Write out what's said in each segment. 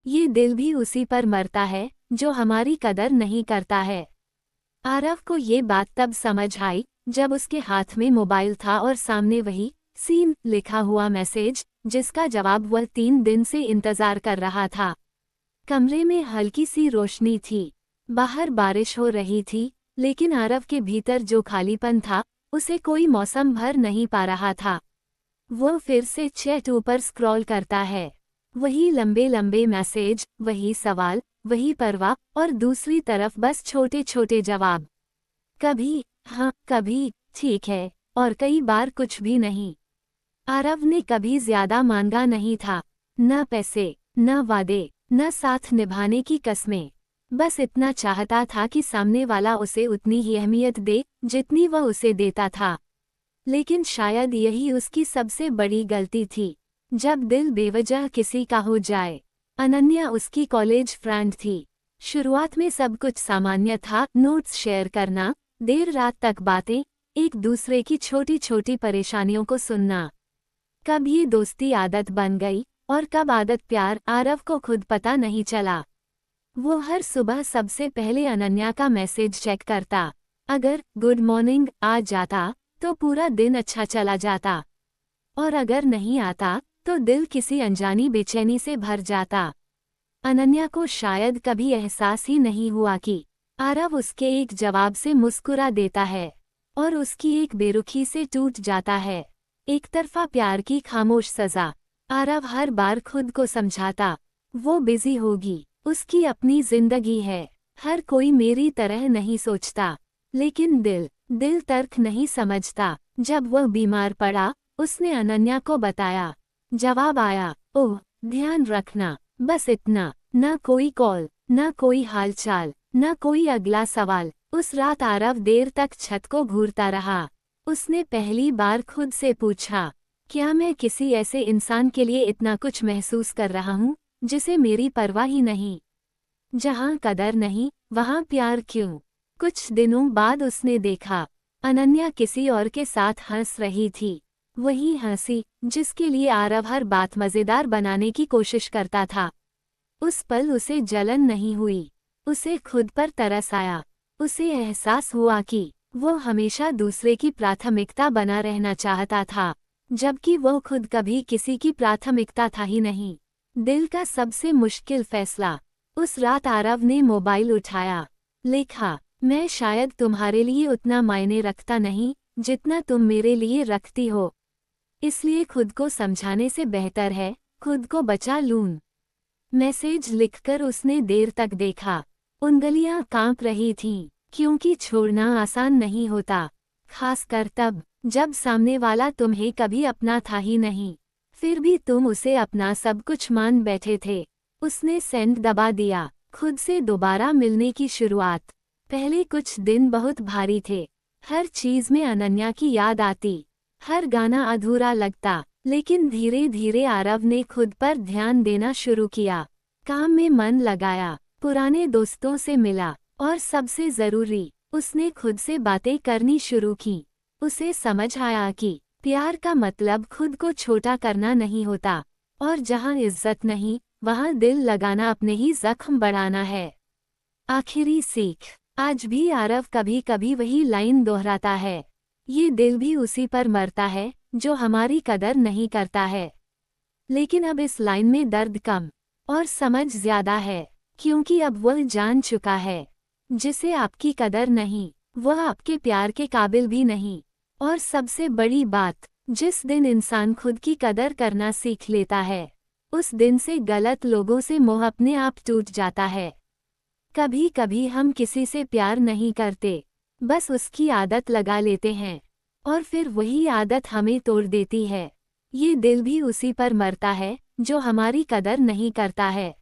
ये दिल भी उसी पर मरता है जो हमारी कदर नहीं करता है। आरव को ये बात तब समझ आई जब उसके हाथ में मोबाइल था और सामने वही सीन लिखा हुआ मैसेज जिसका जवाब वह 3 दिन से इंतजार कर रहा था। कमरे में हल्की सी रोशनी थी, बाहर बारिश हो रही थी, लेकिन आरव के भीतर जो खालीपन था उसे कोई मौसम भर नहीं पा रहा था। वो फिर से चैट ऊपर स्क्रॉल करता है, वही लंबे लंबे मैसेज, वही सवाल, वही परवाह, और दूसरी तरफ बस छोटे छोटे जवाब। कभी हाँ, कभी ठीक है, और कई बार कुछ भी नहीं। आरव ने कभी ज्यादा मांगा नहीं था, न पैसे, न वादे, न साथ निभाने की कस्में। बस इतना चाहता था कि सामने वाला उसे उतनी ही अहमियत दे जितनी वह उसे देता था। लेकिन शायद यही उसकी सबसे बड़ी गलती थी, जब दिल बेवजह किसी का हो जाए। अनन्या उसकी कॉलेज फ्रेंड थी। शुरुआत में सब कुछ सामान्य था, नोट्स शेयर करना, देर रात तक बातें, एक दूसरे की छोटी छोटी परेशानियों को सुनना। कब ये दोस्ती आदत बन गई और कब आदत प्यार, आरव को खुद पता नहीं चला। वो हर सुबह सबसे पहले अनन्या का मैसेज चेक करता। अगर गुड मॉर्निंग आ जाता तो पूरा दिन अच्छा चला जाता, और अगर नहीं आता तो दिल किसी अनजानी बेचैनी से भर जाता। अनन्या को शायद कभी एहसास ही नहीं हुआ कि आरव उसके एक जवाब से मुस्कुरा देता है और उसकी एक बेरुखी से टूट जाता है। एक तरफा प्यार की खामोश सजा। आरव हर बार खुद को समझाता, वो बिजी होगी, उसकी अपनी जिंदगी है, हर कोई मेरी तरह नहीं सोचता। लेकिन दिल तर्क नहीं समझता। जब वह बीमार पड़ा, उसने अनन्या को बताया। जवाब आया, ओह ध्यान रखना, बस इतना। न कोई कॉल, न कोई हालचाल, न कोई अगला सवाल। उस रात आरव देर तक छत को घूरता रहा। उसने पहली बार खुद से पूछा, क्या मैं किसी ऐसे इंसान के लिए इतना कुछ महसूस कर रहा हूँ जिसे मेरी परवाह ही नहीं? जहाँ कदर नहीं, वहाँ प्यार क्यों? कुछ दिनों बाद उसने देखा, अनन्या किसी और के साथ हंस रही थी। वही हंसी जिसके लिए आरव हर बात मजेदार बनाने की कोशिश करता था। उस पल उसे जलन नहीं हुई, उसे खुद पर तरस आया। उसे एहसास हुआ कि वो हमेशा दूसरे की प्राथमिकता बना रहना चाहता था, जबकि वो खुद कभी किसी की प्राथमिकता था ही नहीं। दिल का सबसे मुश्किल फैसला। उस रात आरव ने मोबाइल उठाया, लिखा, मैं शायद तुम्हारे लिए उतना मायने रखता नहीं जितना तुम मेरे लिए रखती हो, इसलिए खुद को समझाने से बेहतर है खुद को बचा लूं। मैसेज लिखकर उसने देर तक देखा। उंगलियां कांप रही थीं, क्योंकि छोड़ना आसान नहीं होता, खासकर तब जब सामने वाला तुम्हें कभी अपना था ही नहीं, फिर भी तुम उसे अपना सब कुछ मान बैठे थे। उसने सेंड दबा दिया। खुद से दोबारा मिलने की शुरुआत। पहले कुछ दिन बहुत भारी थे। हर चीज में अनन्या की याद आती, हर गाना अधूरा लगता। लेकिन धीरे धीरे आरव ने खुद पर ध्यान देना शुरू किया, काम में मन लगाया, पुराने दोस्तों से मिला, और सबसे जरूरी, उसने खुद से बातें करनी शुरू की। उसे समझ आया कि प्यार का मतलब खुद को छोटा करना नहीं होता, और जहाँ इज्जत नहीं वहाँ दिल लगाना अपने ही जख्म बढ़ाना है। आखिरी सीख। आज भी आरव कभी कभी वही लाइन दोहराता है, ये दिल भी उसी पर मरता है जो हमारी कदर नहीं करता है। लेकिन अब इस लाइन में दर्द कम और समझ ज्यादा है, क्योंकि अब वह जान चुका है, जिसे आपकी कदर नहीं वह आपके प्यार के काबिल भी नहीं। और सबसे बड़ी बात, जिस दिन इंसान खुद की कदर करना सीख लेता है, उस दिन से गलत लोगों से मोह अपने आप टूट जाता है। कभी कभी हम किसी से प्यार नहीं करते, बस उसकी आदत लगा लेते हैं, और फिर वही आदत हमें तोड़ देती है। ये दिल भी उसी पर मरता है जो हमारी कदर नहीं करता है।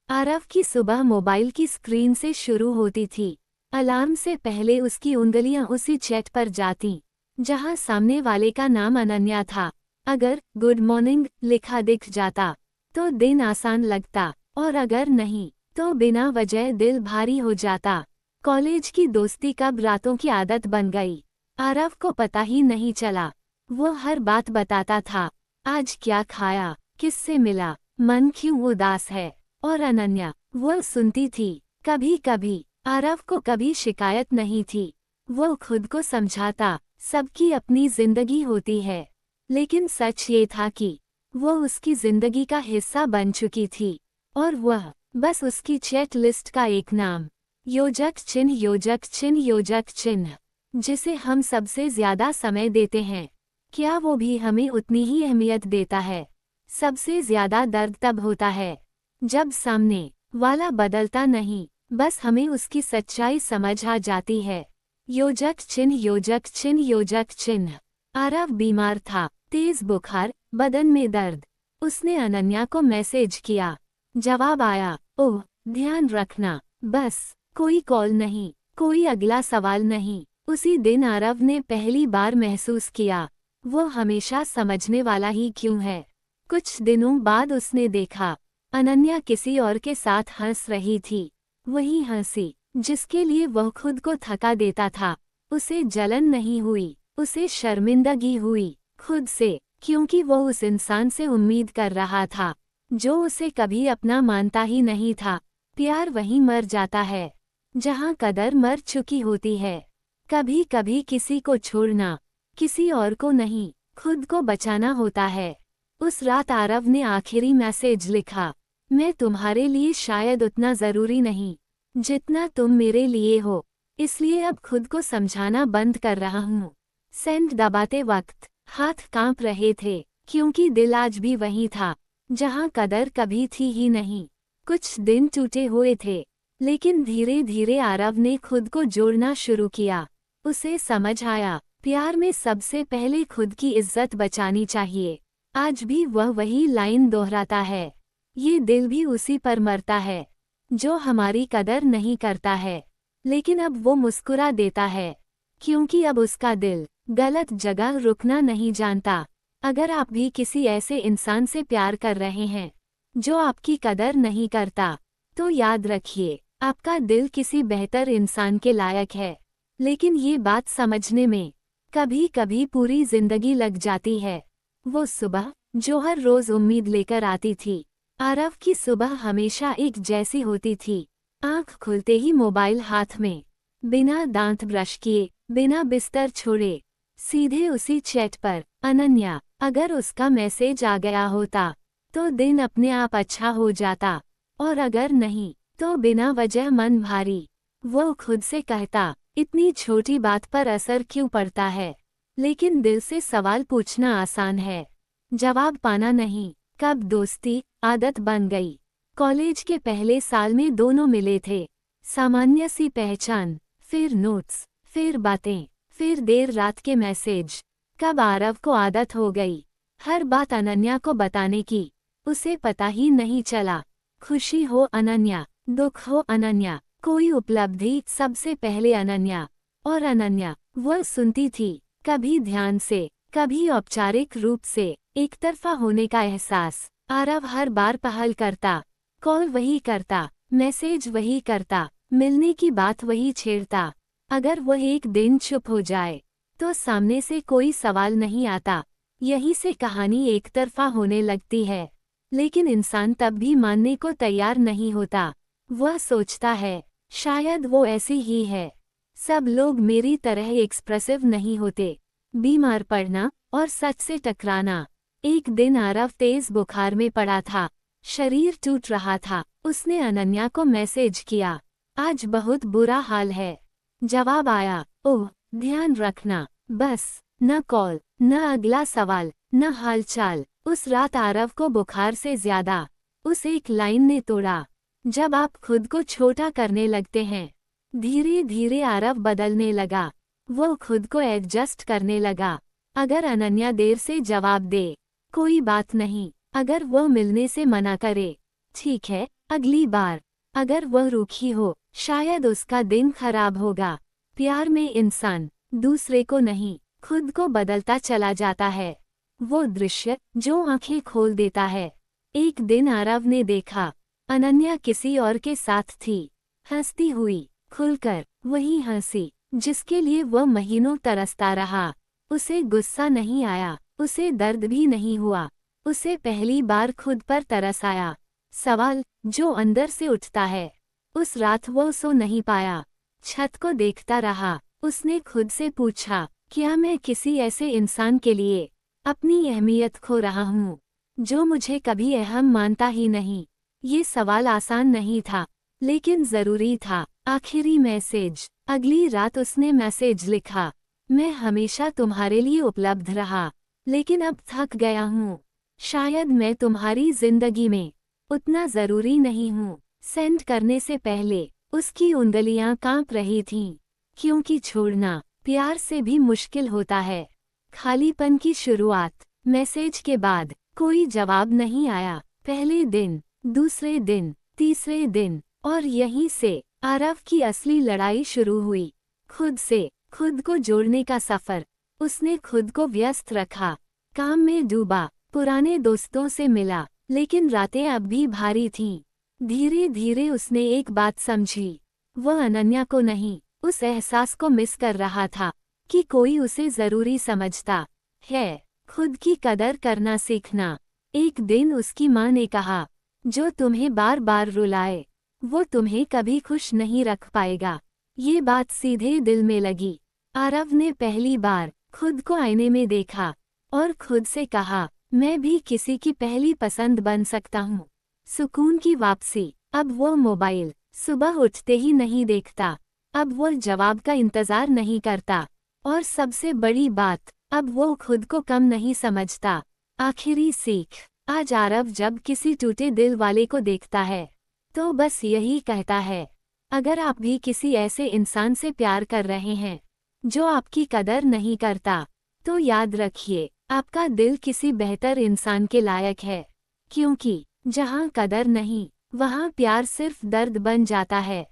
आरव की सुबह मोबाइल की स्क्रीन से शुरू होती थी। अलार्म से पहले उसकी उंगलियां उसी चैट पर जातीं, जहां सामने वाले का नाम अनन्या था। अगर गुड मॉर्निंग लिखा दिख जाता तो दिन आसान लगता, और अगर नहीं तो बिना वजह दिल भारी हो जाता। कॉलेज की दोस्ती कब रातों की आदत बन गई, आरव को पता ही नहीं चला। वो हर बात बताता था, आज क्या खाया, किससे मिला, मन क्यों उदास है, और अनन्या वो सुनती थी। कभी कभी आरव को कभी शिकायत नहीं थी। वो खुद को समझाता सबकी अपनी जिंदगी होती है, लेकिन सच ये था कि वो उसकी जिंदगी का हिस्सा बन चुकी थी और वह बस उसकी चेक लिस्ट का एक नाम, योजक चिन्ह योजक चिन्ह योजक चिन्ह, जिसे हम सबसे ज्यादा समय देते हैं, क्या वो भी हमें उतनी ही अहमियत देता है? सबसे ज्यादा दर्द तब होता है जब सामने वाला बदलता नहीं, बस हमें उसकी सच्चाई समझ आ जाती है। योजक चिन्ह योजक चिन्ह योजक चिन्ह। आरव बीमार था, तेज बुखार, बदन में दर्द। उसने अनन्या को मैसेज किया। जवाब आया, ओह ध्यान रखना, बस। कोई कॉल नहीं, कोई अगला सवाल नहीं। उसी दिन आरव ने पहली बार महसूस किया वो हमेशा समझने वाला ही क्यों है। कुछ दिनों बाद उसने देखा अनन्या किसी और के साथ हंस रही थी। वही हंसी जिसके लिए वह खुद को थका देता था। उसे जलन नहीं हुई, उसे शर्मिंदगी हुई खुद से, क्योंकि वह उस इंसान से उम्मीद कर रहा था जो उसे कभी अपना मानता ही नहीं था। प्यार वहीं मर जाता है जहां कदर मर चुकी होती है। कभी कभी किसी को छोड़ना, किसी और को नहीं, खुद को बचाना होता है। उस रात आरव ने आखिरी मैसेज लिखा, मैं तुम्हारे लिए शायद उतना जरूरी नहीं जितना तुम मेरे लिए हो, इसलिए अब खुद को समझाना बंद कर रहा हूँ। सेंड दबाते वक्त हाथ कांप रहे थे, क्योंकि दिल आज भी वही था जहाँ कदर कभी थी ही नहीं। कुछ दिन टूटे हुए थे, लेकिन धीरे धीरे आरव ने खुद को जोड़ना शुरू किया। उसे समझ आया प्यार में सबसे पहले खुद की इज्जत बचानी चाहिए। आज भी वह वही लाइन दोहराता है, ये दिल भी उसी पर मरता है जो हमारी कदर नहीं करता है, लेकिन अब वो मुस्कुरा देता है क्योंकि अब उसका दिल गलत जगह रुकना नहीं जानता। अगर आप भी किसी ऐसे इंसान से प्यार कर रहे हैं जो आपकी कदर नहीं करता, तो याद रखिए आपका दिल किसी बेहतर इंसान के लायक है, लेकिन ये बात समझने में कभी कभी पूरी जिंदगी लग जाती है। वो सुबह जो हर रोज उम्मीद लेकर आती थी, आरव की सुबह हमेशा एक जैसी होती थी। आंख खुलते ही मोबाइल हाथ में, बिना दांत ब्रश किए, बिना बिस्तर छोड़े, सीधे उसी चैट पर। अनन्या, अगर उसका मैसेज आ गया होता तो दिन अपने आप अच्छा हो जाता, और अगर नहीं तो बिना वजह मन भारी। वो खुद से कहता, इतनी छोटी बात पर असर क्यों पड़ता है, लेकिन दिल से सवाल पूछना आसान है, जवाब पाना नहीं। कब दोस्ती आदत बन गई। कॉलेज के पहले साल में दोनों मिले थे। सामान्य सी पहचान, फिर नोट्स, फिर बातें, फिर देर रात के मैसेज। कब आरव को आदत हो गई हर बात अनन्या को बताने की, उसे पता ही नहीं चला। खुशी हो अनन्या, दुख हो अनन्या, कोई उपलब्धि सबसे पहले अनन्या। और अनन्या वह सुनती थी, कभी ध्यान से, कभी औपचारिक रूप से। एक तरफा होने का एहसास। आरव हर बार पहल करता, कॉल वही करता, मैसेज वही करता, मिलने की बात वही छेड़ता। अगर वह एक दिन चुप हो जाए तो सामने से कोई सवाल नहीं आता। यहीं से कहानी एक तरफा होने लगती है। लेकिन इंसान तब भी मानने को तैयार नहीं होता। वह सोचता है शायद वो ऐसी ही है, सब लोग मेरी तरह एक्सप्रेसिव नहीं होते। बीमार पड़ना और सच से टकराना। एक दिन आरव तेज बुखार में पड़ा था, शरीर टूट रहा था। उसने अनन्या को मैसेज किया, आज बहुत बुरा हाल है। जवाब आया, ओह ध्यान रखना, बस। न कॉल, न अगला सवाल, न हालचाल। उस रात आरव को बुखार से ज्यादा उस एक लाइन ने तोड़ा। जब आप खुद को छोटा करने लगते हैं, धीरे धीरे आरव बदलने लगा। वो खुद को एडजस्ट करने लगा। अगर अनन्या देर से जवाब दे, कोई बात नहीं। अगर वह मिलने से मना करे, ठीक है, अगली बार। अगर वह रूखी हो, शायद उसका दिन खराब होगा। प्यार में इंसान दूसरे को नहीं, खुद को बदलता चला जाता है। वो दृश्य जो आंखें खोल देता है। एक दिन आरव ने देखा, अनन्या किसी और के साथ थी, हंसती हुई, खुलकर, वही हंसी जिसके लिए वह महीनों तरसता रहा। उसे गुस्सा नहीं आया, उसे दर्द भी नहीं हुआ, उसे पहली बार खुद पर तरस आया। सवाल जो अंदर से उठता है। उस रात वो सो नहीं पाया। छत को देखता रहा। उसने खुद से पूछा, क्या मैं किसी ऐसे इंसान के लिए अपनी अहमियत खो रहा हूँ, जो मुझे कभी अहम मानता ही नहीं। ये सवाल आसान नहीं था, लेकिन जरूरी था। आखिरी मैसेज। अगली रात उसने मैसेज लिखा, मैं हमेशा तुम्हारे लिए उपलब्ध रहा, लेकिन अब थक गया हूँ। शायद मैं तुम्हारी जिंदगी में उतना जरूरी नहीं हूँ। सेंड करने से पहले उसकी उंगलियां कांप रही थीं, क्योंकि छोड़ना प्यार से भी मुश्किल होता है। खालीपन की शुरुआत। मैसेज के बाद कोई जवाब नहीं आया। पहले दिन, दूसरे दिन, तीसरे दिन, और यहीं से आरव की असली लड़ाई शुरू हुई। खुद से खुद को जोड़ने का सफर। उसने खुद को व्यस्त रखा, काम में डूबा, पुराने दोस्तों से मिला, लेकिन रातें अब भी भारी थीं। धीरे धीरे उसने एक बात समझी। वह अनन्या को नहीं, उस एहसास को मिस कर रहा था कि कोई उसे जरूरी समझता है। खुद की कदर करना सीखना। एक दिन उसकी माँ ने कहा, जो तुम्हें बार बार रुलाए, वो तुम्हें कभी खुश नहीं रख पाएगा। ये बात सीधे दिल में लगी। आरव ने पहली बार खुद को आईने में देखा और खुद से कहा, मैं भी किसी की पहली पसंद बन सकता हूँ। सुकून की वापसी। अब वो मोबाइल सुबह उठते ही नहीं देखता। अब वो जवाब का इंतजार नहीं करता। और सबसे बड़ी बात, अब वो खुद को कम नहीं समझता। आखिरी सीख। आज आरव जब किसी टूटे दिल वाले को देखता है, तो बस यही कहता है, अगर आप भी किसी ऐसे इंसान से प्यार कर रहे हैं जो आपकी कदर नहीं करता, तो याद रखिए, आपका दिल किसी बेहतर इंसान के लायक है। क्योंकि जहाँ कदर नहीं, वहाँ प्यार सिर्फ दर्द बन जाता है।